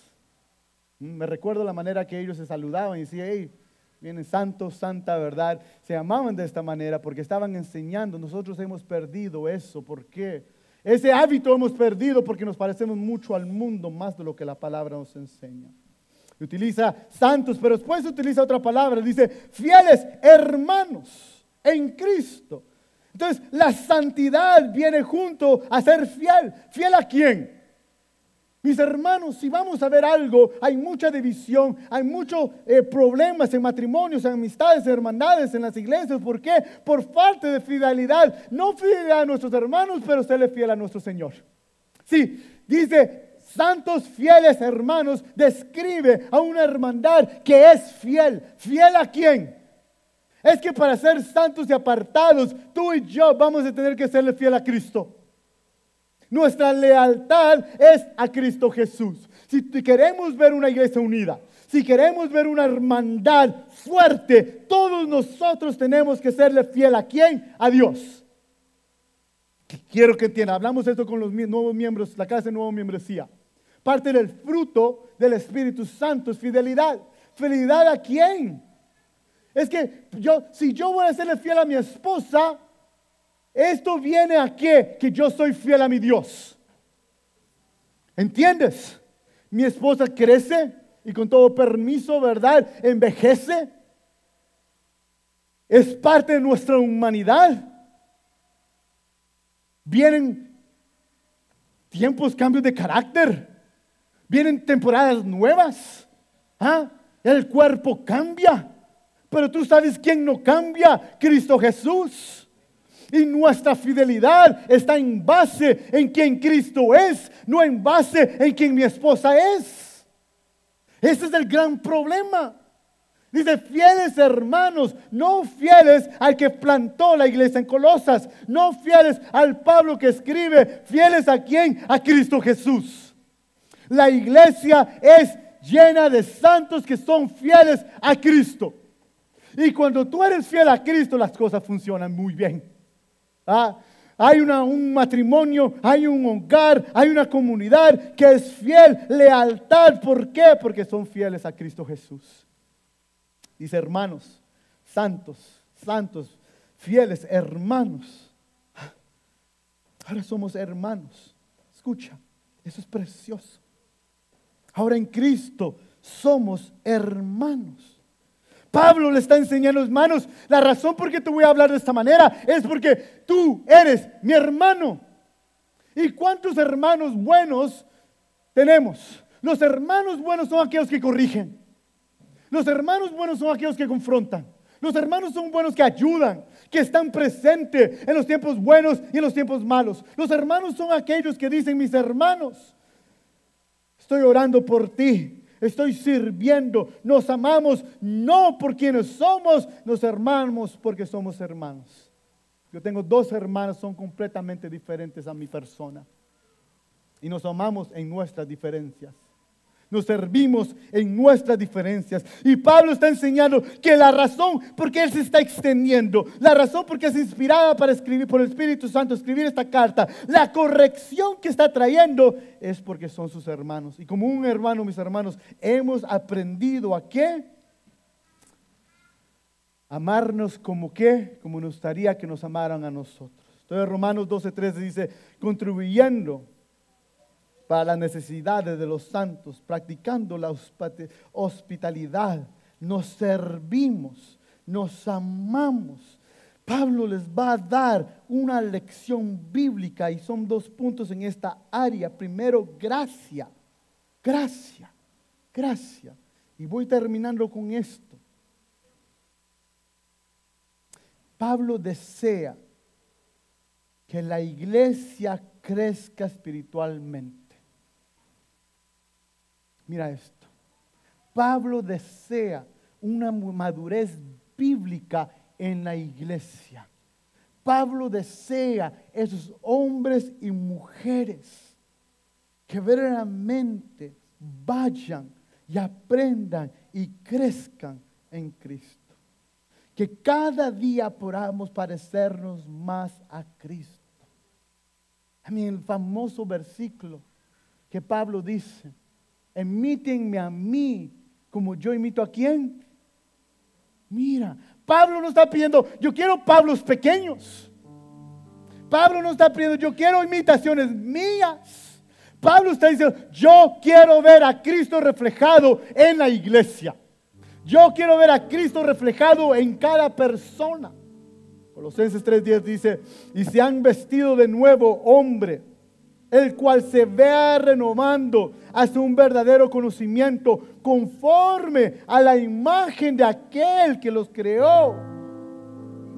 Me recuerdo la manera que ellos se saludaban y decían, hey, vienen santos, santa, ¿verdad? Se llamaban de esta manera porque estaban enseñando. Nosotros hemos perdido eso. ¿Por qué? Ese hábito hemos perdido porque nos parecemos mucho al mundo más de lo que la palabra nos enseña. Utiliza santos, pero después utiliza otra palabra, dice fieles hermanos en Cristo. Entonces la santidad viene junto a ser fiel. ¿Fiel a quién? Mis hermanos, si vamos a ver algo, hay mucha división, hay muchos problemas en matrimonios, en amistades, en hermandades, en las iglesias. ¿Por qué? Por falta de fidelidad. No fidelidad a nuestros hermanos, pero serle fiel a nuestro Señor. Sí, dice santos fieles hermanos, describe a una hermandad que es fiel. ¿Fiel a quién? Es que para ser santos y apartados, tú y yo vamos a tener que serle fiel a Cristo. Nuestra lealtad es a Cristo Jesús. Si queremos ver una iglesia unida, si queremos ver una hermandad fuerte, todos nosotros tenemos que serle fiel a ¿quién? A Dios. Quiero que entiendan, hablamos esto con los nuevos miembros, la clase de nueva membresía. Parte del fruto del Espíritu Santo es fidelidad. ¿Fidelidad a quién? Es que si yo voy a serle fiel a mi esposa, esto viene a qué? Que yo soy fiel a mi Dios. ¿Entiendes? Mi esposa crece y con todo permiso, ¿verdad? Envejece. Es parte de nuestra humanidad. Vienen tiempos, cambios de carácter. Vienen temporadas nuevas. El cuerpo cambia. Pero tú sabes quién no cambia. Cristo Jesús. Y nuestra fidelidad está en base en quien Cristo es, no en base en quien mi esposa es. Ese es el gran problema. Dice fieles hermanos, no fieles al que plantó la iglesia en Colosas, no fieles al Pablo que escribe, fieles a quién, a Cristo Jesús. La iglesia es llena de santos que son fieles a Cristo. Y cuando tú eres fiel a Cristo, las cosas funcionan muy bien. Hay un matrimonio, hay un hogar, hay una comunidad que es fiel, lealtad. ¿Por qué? Porque son fieles a Cristo Jesús. Dice hermanos, santos, fieles hermanos. Ahora somos hermanos. Escucha, eso es precioso. Ahora en Cristo somos hermanos. Pablo le está enseñando, hermanos, la razón por qué te voy a hablar de esta manera es porque tú eres mi hermano. ¿Y cuántos hermanos buenos tenemos? Los hermanos buenos son aquellos que corrigen. Los hermanos buenos son aquellos que confrontan. Los hermanos son buenos que ayudan, que están presentes en los tiempos buenos y en los tiempos malos. Los hermanos son aquellos que dicen, mis hermanos, estoy orando por ti. Estoy sirviendo, nos amamos no por quienes somos, nos amamos porque somos hermanos. Yo tengo 2 hermanos, son completamente diferentes a mi persona. Y nos amamos en nuestras diferencias. Nos servimos en nuestras diferencias. Y Pablo está enseñando que la razón por qué él se está extendiendo, la razón por qué es inspirada para escribir por el Espíritu Santo, escribir esta carta, la corrección que está trayendo es porque son sus hermanos. Y como un hermano, mis hermanos, hemos aprendido a qué? Amarnos como qué, como nos gustaría que nos amaran a nosotros. Entonces Romanos 12:13 dice, contribuyendo para las necesidades de los santos, practicando la hospitalidad, nos servimos, nos amamos. Pablo les va a dar una lección bíblica y son 2 puntos en esta área. Primero, gracia. Y voy terminando con esto. Pablo desea que la iglesia crezca espiritualmente. Mira esto. Pablo desea una madurez bíblica en la iglesia. Pablo desea esos hombres y mujeres que verdaderamente vayan y aprendan y crezcan en Cristo. Que cada día podamos parecernos más a Cristo. El famoso versículo que Pablo dice: imítenme a mí como yo imito a quién. Mira, Pablo no está pidiendo, yo quiero Pablos pequeños. Pablo no está pidiendo, yo quiero imitaciones mías. Pablo está diciendo, yo quiero ver a Cristo reflejado en la iglesia. Yo quiero ver a Cristo reflejado en cada persona. Colosenses 3:10 dice, y se han vestido de nuevo hombre, el cual se vea renovando hasta un verdadero conocimiento conforme a la imagen de aquel que los creó.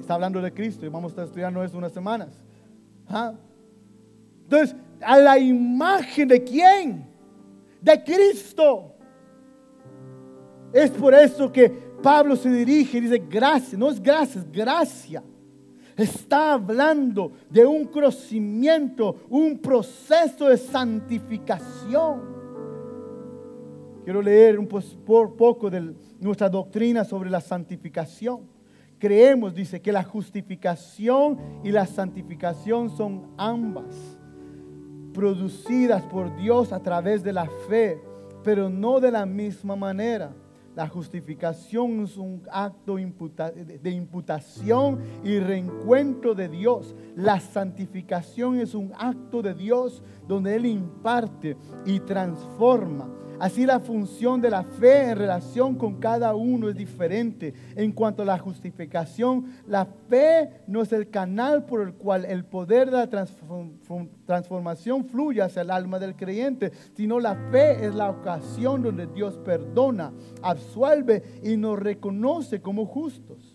Está hablando de Cristo y vamos a estar estudiando eso unas semanas. Entonces, a la imagen de ¿quién? De Cristo. Es por eso que Pablo se dirige y dice gracia, no es gracias, gracia. Está hablando de un crecimiento, un proceso de santificación. Quiero leer un poco de nuestra doctrina sobre la santificación. Creemos, dice, que la justificación y la santificación son ambas producidas por Dios a través de la fe, pero no de la misma manera. La justificación es un acto de imputación y reencuentro de Dios. La santificación es un acto de Dios donde Él imparte y transforma. Así la función de la fe en relación con cada uno es diferente. En cuanto a la justificación, la fe no es el canal por el cual el poder de la transformación fluye hacia el alma del creyente, sino la fe es la ocasión donde Dios perdona, absuelve y nos reconoce como justos.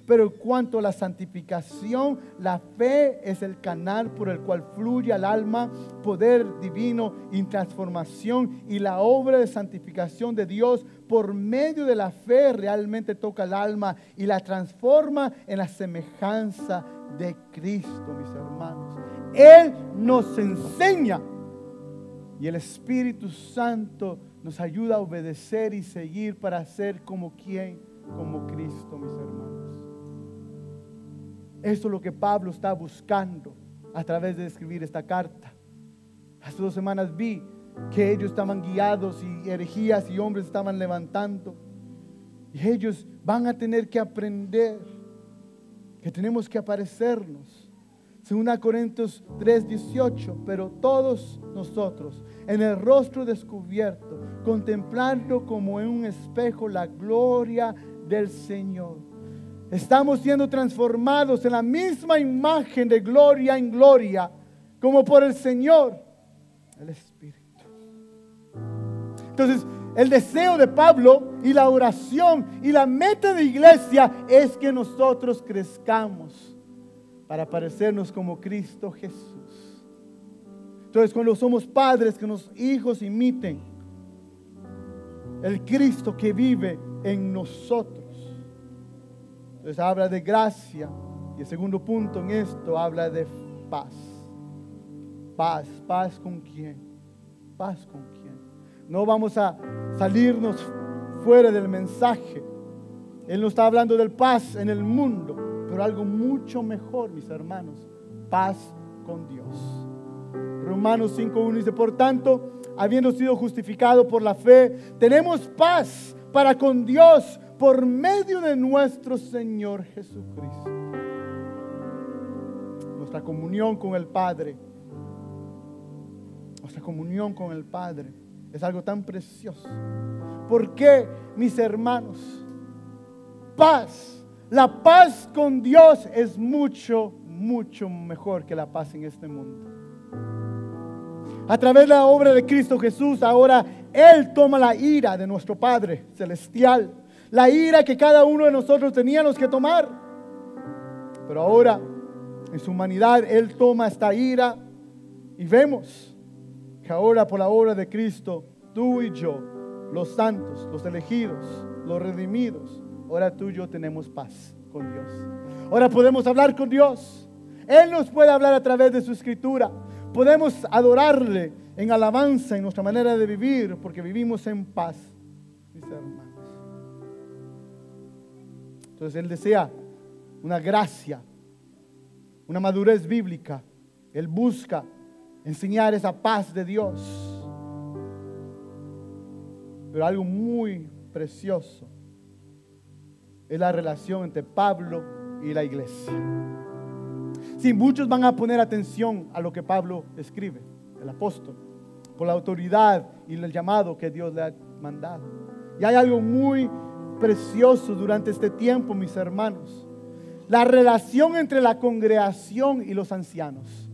Pero en cuanto a la santificación, la fe es el canal por el cual fluye al alma poder divino y transformación, y la obra de santificación de Dios por medio de la fe realmente toca el alma y la transforma en la semejanza de Cristo, mis hermanos. Él nos enseña y el Espíritu Santo nos ayuda a obedecer y seguir para ser como quien, como Cristo, mis hermanos. Esto es lo que Pablo está buscando a través de escribir esta carta. Hace 2 semanas vi que ellos estaban guiados y herejías y hombres estaban levantando. Y ellos van a tener que aprender que tenemos que aparecernos. Según Corintios 3:18, pero todos nosotros en el rostro descubierto, contemplando como en un espejo la gloria del Señor, estamos siendo transformados en la misma imagen de gloria en gloria, como por el Señor, el Espíritu. Entonces, el deseo de Pablo y la oración y la meta de iglesia es que nosotros crezcamos para parecernos como Cristo Jesús. Entonces, cuando somos padres, que los hijos imiten el Cristo que vive en nosotros. Entonces habla de gracia. Y el segundo punto en esto habla de paz. Paz, paz con quién. Paz con quién. No vamos a salirnos fuera del mensaje. Él no está hablando del paz en el mundo, pero algo mucho mejor, mis hermanos. Paz con Dios. Romanos 5:1 dice, por tanto, habiendo sido justificado por la fe, tenemos paz para con Dios por medio de nuestro Señor Jesucristo. Nuestra comunión con el Padre, nuestra comunión con el Padre es algo tan precioso. ¿Por qué, mis hermanos? Paz, la paz con Dios es mucho, mucho mejor que la paz en este mundo. A través de la obra de Cristo Jesús, ahora Él toma la ira de nuestro Padre Celestial. La ira que cada uno de nosotros teníamos que tomar. Pero ahora, en su humanidad, Él toma esta ira y vemos que ahora por la obra de Cristo, tú y yo, los santos, los elegidos, los redimidos, ahora tú y yo tenemos paz con Dios. Ahora podemos hablar con Dios. Él nos puede hablar a través de su escritura. Podemos adorarle en alabanza en nuestra manera de vivir, porque vivimos en paz, mis hermanos. Entonces Él desea una gracia, una madurez bíblica. Él busca enseñar esa paz de Dios. Pero algo muy precioso es la relación entre Pablo y la iglesia. Sí, muchos van a poner atención a lo que Pablo escribe, el apóstol, por la autoridad y el llamado que Dios le ha mandado. Y hay algo muy precioso durante este tiempo, mis hermanos: la relación entre la congregación y los ancianos.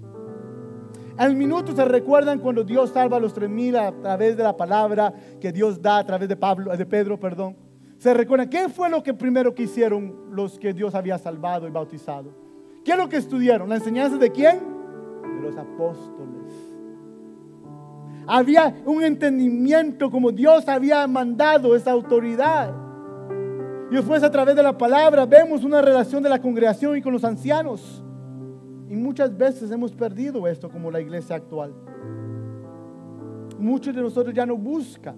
Al minuto se recuerdan cuando Dios salva a los 3,000 a través de la palabra que Dios da a través de Pedro. Se recuerdan qué fue lo que primero que hicieron los que Dios había salvado y bautizado. ¿Qué es lo que estudiaron? ¿La enseñanza de quién? De los apóstoles. Había un entendimiento como Dios había mandado esa autoridad. Y después a través de la palabra vemos una relación de la congregación y con los ancianos. Y muchas veces hemos perdido esto como la iglesia actual. Muchos de nosotros ya no buscan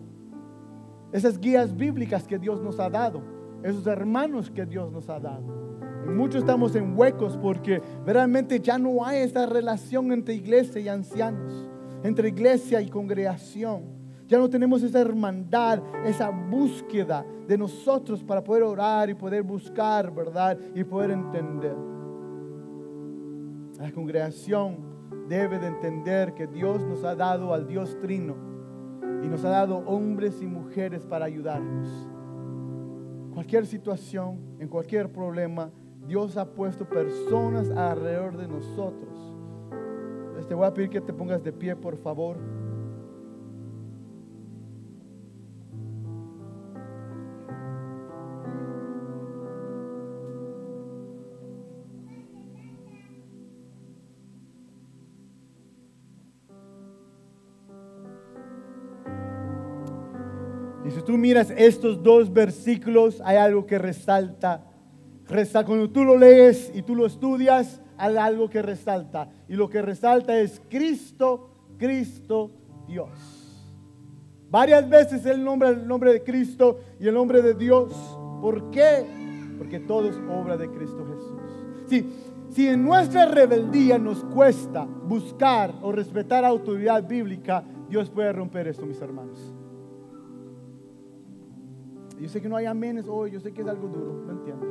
esas guías bíblicas que Dios nos ha dado, esos hermanos que Dios nos ha dado. Y muchos estamos en huecos porque realmente ya no hay esa relación entre iglesia y ancianos, entre iglesia y congregación. Ya no tenemos esa hermandad, esa búsqueda de nosotros para poder orar y poder buscar, ¿verdad? Y poder entender. La congregación debe de entender que Dios nos ha dado al Dios Trino y nos ha dado hombres y mujeres para ayudarnos. Cualquier situación, en cualquier problema, Dios ha puesto personas alrededor de nosotros. Te voy a pedir que te pongas de pie, por favor. Y si tú miras estos dos versículos, hay algo que resalta. Cuando tú lo lees y tú lo estudias, hay algo que resalta. Y lo que resalta es Cristo, Dios. Varias veces Él nombra el nombre de Cristo y el nombre de Dios. ¿Por qué? Porque todo es obra de Cristo Jesús. Si en nuestra rebeldía nos cuesta buscar o respetar autoridad bíblica, Dios puede romper esto, mis hermanos. Yo sé que no hay amenes hoy, yo sé que es algo duro, lo entiendo,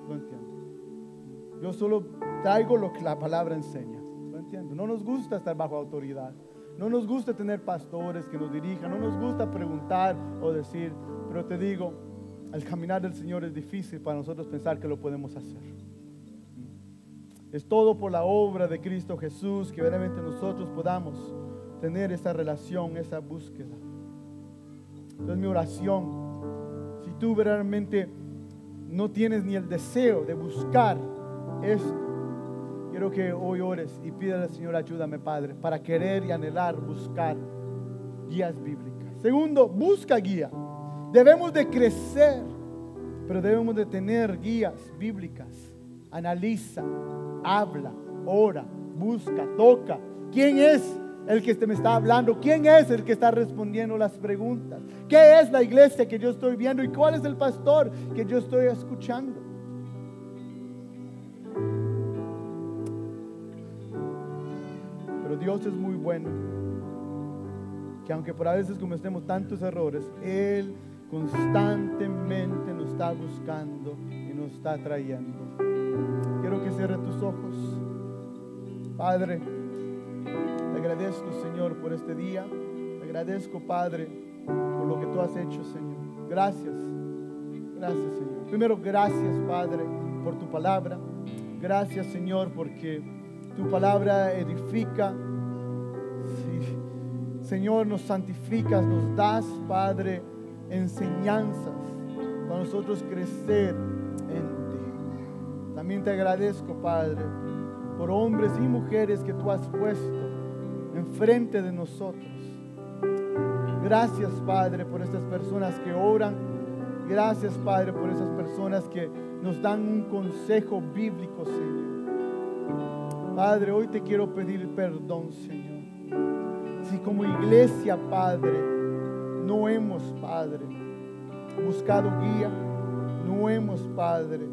lo entiendo. Yo solo traigo lo que la palabra enseña, lo entiendo. No nos gusta estar bajo autoridad, no nos gusta tener pastores que nos dirijan, no nos gusta preguntar o decir, pero te digo, el caminar del Señor es difícil para nosotros pensar que lo podemos hacer. Es todo por la obra de Cristo Jesús que verdaderamente nosotros podamos tener esa relación, esa búsqueda. Entonces mi oración, si tú verdaderamente no tienes ni el deseo de buscar esto, quiero que hoy ores y pídale al Señor, ayúdame, Padre, para querer y anhelar buscar guías bíblicas. Segundo, busca guía. Debemos de crecer, pero debemos de tener guías bíblicas. Analiza, habla, ora, busca, toca. ¿Quién es el que me está hablando? ¿Quién es el que está respondiendo las preguntas? ¿Qué es la iglesia que yo estoy viendo? ¿Y cuál es el pastor que yo estoy escuchando? Pero Dios es muy bueno, que aunque por a veces cometemos tantos errores, Él constantemente nos está buscando y nos está trayendo. Quiero que cierres tus ojos. Padre, te agradezco, Señor, por este día. Te agradezco, Padre, por lo que tú has hecho, Señor. Gracias, Señor. Primero, gracias, Padre, por tu palabra. Gracias, Señor, porque tu palabra edifica, Señor, nos santificas, nos das, Padre, enseñanzas para nosotros crecer en ti. También te agradezco, Padre, por hombres y mujeres que tú has puesto enfrente de nosotros. Gracias, Padre, por estas personas que oran. Gracias, Padre, por esas personas que nos dan un consejo bíblico, Señor. Padre, hoy te quiero pedir perdón, Señor. Si como iglesia, Padre, no hemos, Padre, buscado guía, no hemos, Padre,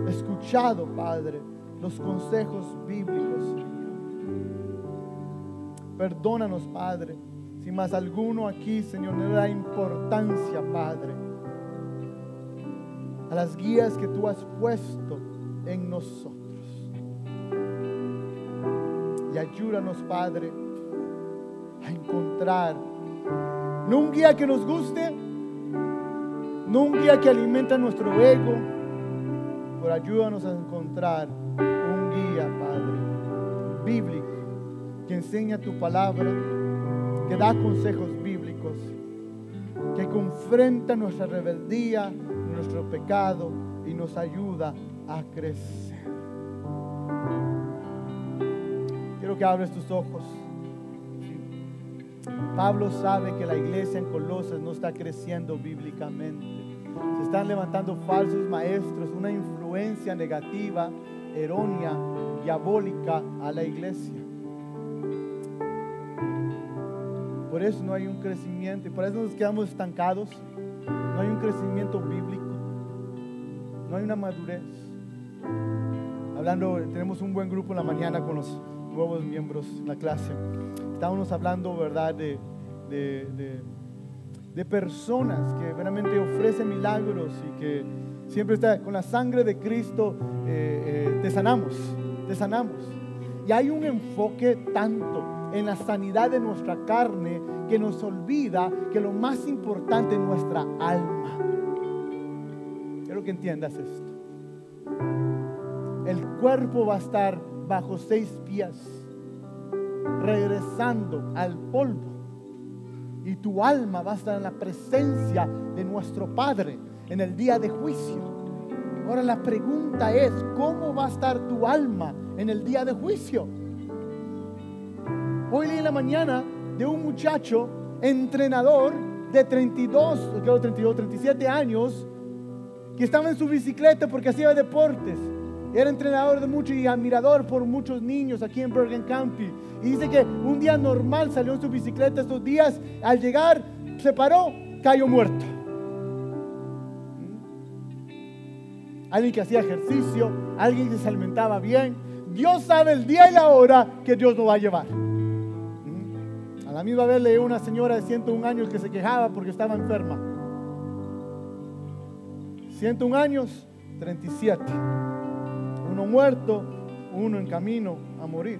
escuchado, Padre, los consejos bíblicos, Señor. Perdónanos, Padre, si más alguno aquí, Señor, no le da importancia, Padre, a las guías que tú has puesto en nosotros. Y ayúdanos, Padre, a encontrar no un guía que nos guste, no un guía que alimenta nuestro ego, pero ayúdanos a encontrar un guía, Padre, bíblico, que enseña tu palabra, que da consejos bíblicos, que confronta nuestra rebeldía, nuestro pecado y nos ayuda a crecer. Quiero que abres tus ojos. Pablo sabe que la iglesia en Colosas no está creciendo bíblicamente. Se están levantando falsos maestros, una influencia negativa, errónea, diabólica a la iglesia. Por eso no hay un crecimiento y por eso nos quedamos estancados. No hay un crecimiento bíblico. No hay una madurez. Tenemos un buen grupo en la mañana con los nuevos miembros en la clase. Estábamos hablando, ¿verdad?, de personas que realmente ofrecen milagros y que siempre está con la sangre de Cristo. Te sanamos. Y hay un enfoque tanto en la sanidad de nuestra carne que nos olvida que lo más importante es nuestra alma. Quiero que entiendas esto. El cuerpo va a estar bajo 6 pies, regresando al polvo, y tu alma va a estar en la presencia de nuestro Padre en el día de juicio. Ahora la pregunta es, ¿cómo va a estar tu alma en el día de juicio? Hoy leí en la mañana de un muchacho entrenador de 37 años que estaba en su bicicleta porque hacía deportes. Era entrenador de mucho y admirador por muchos niños aquí en Bergen County. Y dice que un día normal salió en su bicicleta estos días. Al llegar, se paró, cayó muerto. Alguien que hacía ejercicio, alguien que se alimentaba bien. Dios sabe el día y la hora que Dios lo va a llevar. A la misma vez leí una señora de 101 años que se quejaba porque estaba enferma. 101 años, 37. Uno muerto, uno en camino a morir.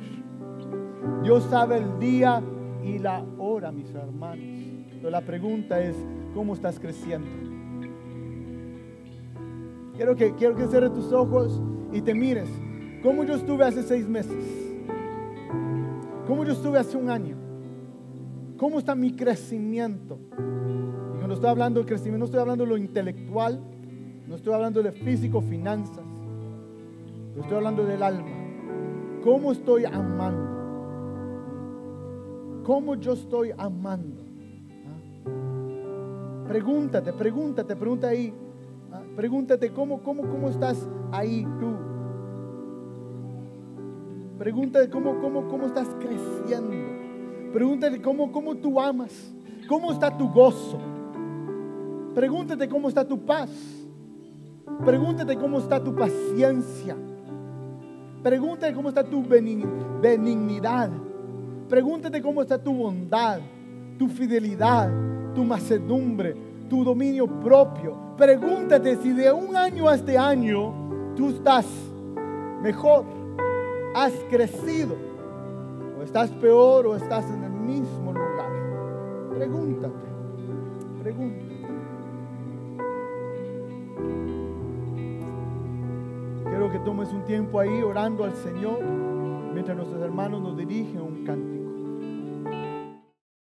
Dios sabe el día y la hora, mis hermanos. Pero la pregunta es, ¿cómo estás creciendo? Quiero que cierres tus ojos y te mires. ¿Cómo yo estuve hace 6 meses? ¿Cómo yo estuve hace 1 año? ¿Cómo está mi crecimiento? Y cuando estoy hablando de crecimiento, no estoy hablando de lo intelectual, no estoy hablando de físico, finanzas. Estoy hablando del alma. ¿Cómo estoy amando? ¿Cómo yo estoy amando? Pregúntate ahí. Pregúntate cómo estás ahí tú. Pregúntate cómo estás creciendo. Pregúntate cómo tú amas. ¿Cómo está tu gozo? Pregúntate cómo está tu paz. Pregúntate cómo está tu paciencia. Pregúntate cómo está tu benignidad. Pregúntate cómo está tu bondad, tu fidelidad, tu mansedumbre, tu dominio propio. Pregúntate si de 1 año a este año tú estás mejor, has crecido, o estás peor, o estás en el mismo lugar. Pregúntate. Quiero que tomes un tiempo ahí orando al Señor mientras nuestros hermanos nos dirigen un cántico.